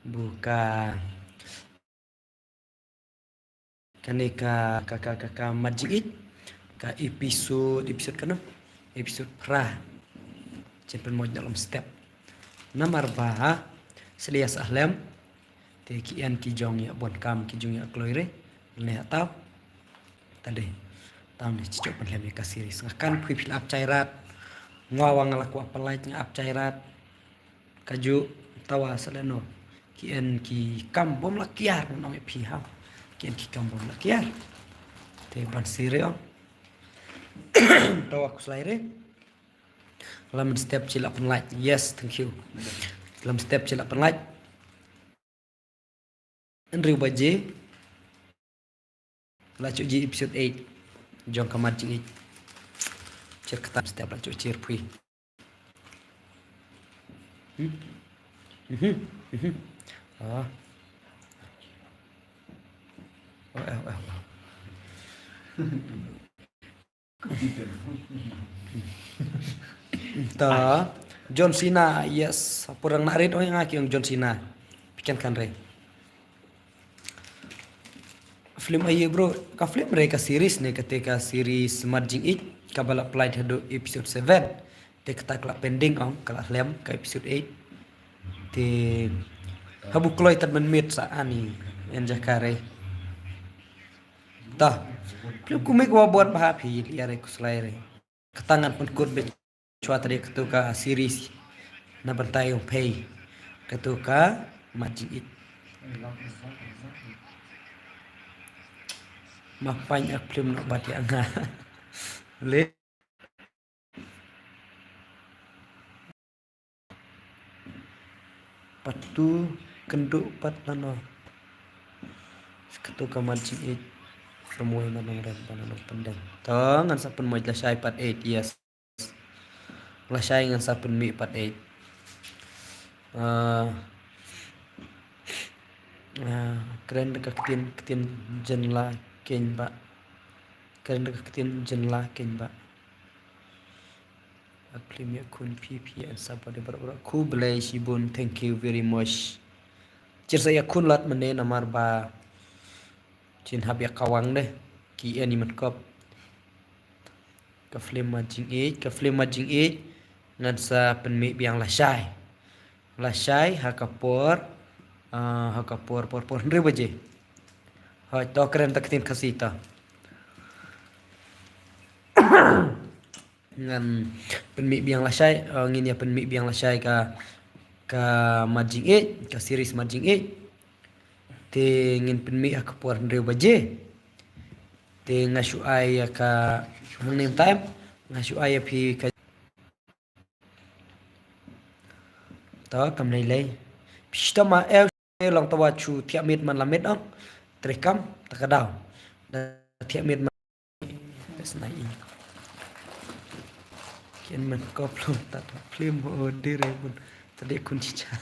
buka kaneka kakak majid ka episode kana episode pra cepet mo dalam step nomor ba selias ahlam te kian ki jong ya bon kam ki jong ya kloire ne tau tadi tau ni cicok pen lem ka series ngakan phi ap cairat ngawang laku apalai ap cairat kaju tawa saleno kian ki kam bom lakiar no me phi ha kian ki kam bom lakiar te ban sire tawa ku slaire lam step cila pen like yes thank you lam step cila pen like Andrew baje la ji episode 8 jong kamar ji cer ketam step la cer pui ah ta John Cena yes purang narit oh yang aki John Cena pikan kan re film aye bro ka film mereka series ne ketika series Merging It kabala applied hado episode 7 te ketak la pending ong kala lem ka episode 8 te habu kloy tad menmit sa ani en jakare ta film kumik wa buat bahapi liare kuslaire ketangan pun kut be chua tadi ketuka series na bantai ong pay ketuka Merging It mapanya film nak bati anga le patu kenduk pat nano ketuka Merging It semua nano ren nano pendang tangan sapun mo lasai part 8 yes lasai ngan sapun mi part 8 keren dekat ketin jenla ken ba keren dekat ketin jenla ken ba aplim ya kun pp and sabade barabara ku belai sibun thank you very much cer saya kun lat mene namar ba cin hab ya kawang deh ki ani mat kop ka film Merging It ngan sa penmi biang lasai hakapor por ndre baje ha to keren takin khasita ngan penmi biang lasai ngin ya penmi biang lasai ka Merging It ka series Merging It te ngin penmi hakapor ndre baje te ngasu ay ka hangning time ngasu ay phi ka to kam nei lei pistama long tawa chu thiamit man lamet ong trekam takadaw thiamit man pesnai kian man koplon tat film o dire bun tadi kun cica